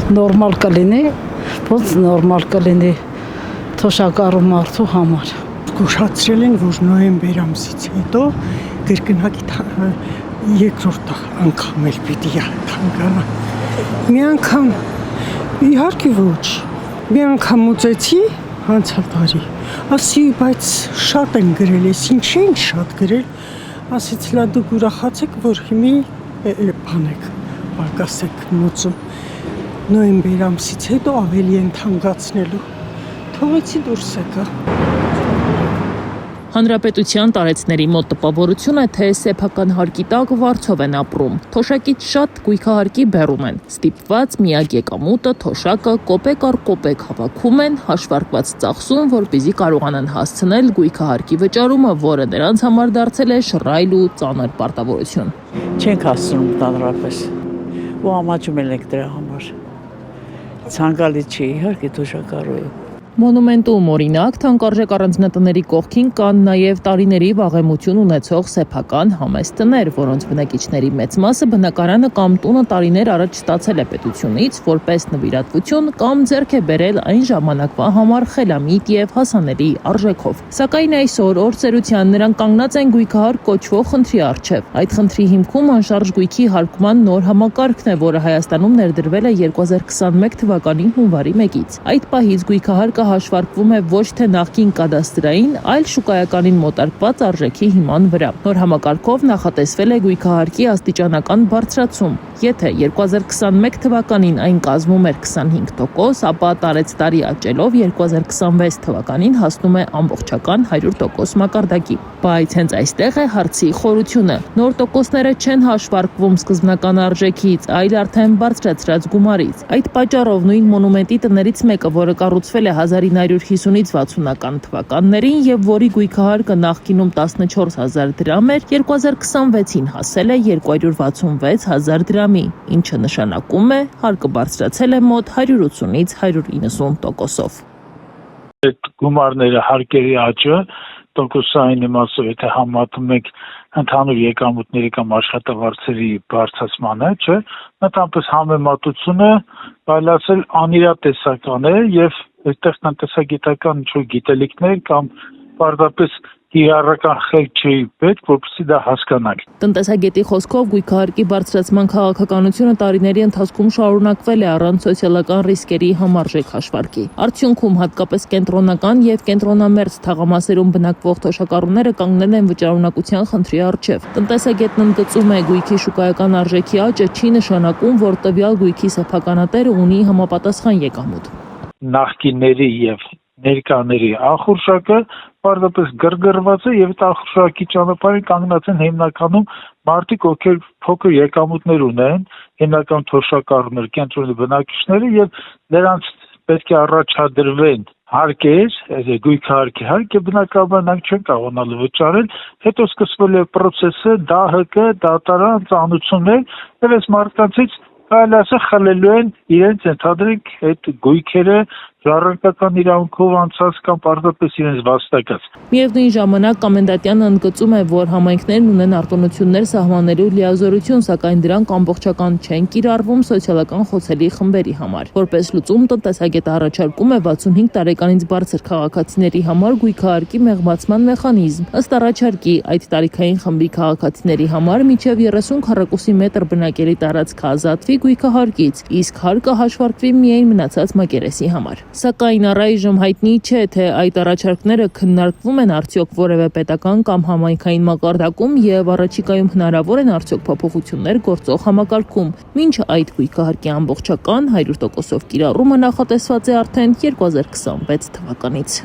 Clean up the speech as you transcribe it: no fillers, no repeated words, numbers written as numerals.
նորմալ կլինի, ոնց նորմալ կլինի թոշակառու մարդու համար։ Զգուշացրել են, որ նոյեմբեր ամսից հետո կրկնակի երկրորդ անգամ էլ պիտի թանկանա։ Մի անգամ իհարկե ոչ։ Մի անգամ ուծեցի անցյալ տարի։ Ասի, բայց շատ են գրել, ես ինչ շատ գրել։ Ասեց լա դուք ուրախացեք, որ հիմի բան եք, պակաս եք մուծում։ Նոյեմբեր ամսից հետո ավելի են թանկացնելու։ Թողեցի դուրս եկա։ Հանրապետության տարեցների մոտ տպավորություն է, թե սեփական հարկի տակ վարձով են ապրում։ Թոշակից շատ գույքահարկի բերում են։ Ստիպված միակ եկամուտը թոշակը կոպեկ առ կոպեկ հավաքում են, հաշվարկված ծախսում, որպեսզի կարողանան հասցնել գույքահարկի վճարումը, որը նրանց համար դարձել է շռայլ ու ծանր պարտավորություն։ Չենք հասցնում տանրապես ու ամաչում ենք դրա համար։ Ցանկալի չի իհարկե թոշակառուը։ Մոնումենտում օրինակ թանկարժեք առանձնատների կողքին կան նաև տարիների վաղեմություն ունեցող սեփական համեստ տներ, որոնց բնակիչների մեծ մասը բնակարանը կամ տունը տարիներ առաջ ստացել է պետությունից որպես նվիրատվություն կամ ձեռք է բերել այն ժամանակվա համար խելամիտ եւ հասանելի արժեքով։ Սակայն այսօր օրցերության նրանք կանգնած են գույքահարկ կոչվող խնդրի առջև։ Այդ խնդրի հիմքում անշարժ գույքի հարկման նոր համակարգն է, որը Հայաստանում ներդրվել է 2021 թվականի հունվարի 1-ից։ Այդ պահից գույքահարկը հաշվարկվում է ոչ թե նախկին կադաստրային, այլ շուկայականին մոտարկված արժեքի հիման վրա։ Նոր համակարգով նախատեսվել է գույքահարկի աստիճանական բարձրացում։ Եթե 2021 թվականին այն կազմում էր 25%, ապա տարեցտարի աճելով 2026 թվականին հասնում է ամբողջական 100% մակարդակի։ Բայց հենց այստեղ է հարցի խորությունը։ Նոր տոկոսները չեն հաշվարկվում սկզբնական արժեքից, այլ արդեն բարձրացրած գումարից։ Այդ պատճառով նույն մոնումենտի տներից մեկը, որը կառուցվել է 1950-ից 60-ական թվականներին եւ որի գույքահարկը նախկինում 14000 դրամ էր, 2026-ին հասել է 266 000 դրամի, ինչը նշանակում է հարկը բարձրացել է մոտ 180-ից 190%-ով։ Այդ գումարները հարկերի աճը տոկոսային իմաստով, եթե համատում եք ընդհանուր եկամուտների կամ աշխատավարձերի բարձրացմանը, չէ, նույնպես համեմատությունը այլացել անիրատեսական է եւ այդտեղ տնտեսագիտական գիտելիքներ կամ պարզապես կիրառական խելք չի պետք, որպեսզի դա հասկանանք։ Տնտեսագետի խոսքով գույքահարկի բարձրացման քաղաքականությունը տարիների ընթացքում շարունակվել է առանց սոցիալական ռիսկերի համարժեք հաշվարկի։ Արդյունքում հատկապես կենտրոնական եւ կենտրոնամերձ թաղամասերում բնակվող թոշակառուները կանգնել են վճարունակության խնդրի առջև։ Տնտեսագետն ընդգծում է, գույքի շուկայական արժեքի աճը չի նշանակում, որ տվյալ գույքի սեփականատերը ունի համապատասխան եկամուտ։ Նախկինների եւ ներկաների ախորժակը պարզապես գրգռված է եւ այդ ախորժակի ճանապարհին կանգնած են հիմնականում մարդիկ, ովքեր փոքր եկամուտներ ունեն, հիմնական թոշակառուներ, կենտրոնի բնակիչները եւ նրանց պետք է առաջադրվեն հարկեր, գույքահարկի հարկ եւ բնականաբար նրանք չեն կարողանալու վճարել, հետո սկսվել է process-ը, ԴՀԿ, դատարան, ծանուցումներ եւ այս մարդկանցից այլասը խլելու են իրենց ընդհանրիկ այդ գույքերը ժառանգական իրավունքով անցած կամ պարզապես իրենց վաստակած։ Միևնույն ժամանակ կոմենդանտյանը ընդգծում է, որ համայնքներն ունեն արտոնություններ սահմանելու լիազորություն, սակայն դրանք ամբողջական չեն կիրառվում սոցիալական խոցելի խմբերի համար։ Որպես լուծում տնտեսագետը առաջարկում է 65 տարեկանից բարձր քաղաքացիների համար գույքահարկի մեղմացման մեխանիզմ։ Ըստ առաջարկի, այդ տարիքային խմբի քաղաքացիների համար մինչև 30 քառակուսի մետր բնակելի տարածք ազատվի գույքահարկից, իսկ հարկը հաշվարկվի միայն մնացած մակերեսի համար։ Սակայն առայժմ հայտնի չէ, թե այդ առաջարկները քննարկվում են արդյոք որևէ պետական կամ համայնքային մակարդակում եւ առաջիկայում հնարավոր են արդյոք փոփոխություններ գործող համակարգում։ Մինչ այդ գույքահարկի ամբողջական 100%-ով կիրառումը նախատեսված է արդեն 2026 թվականից։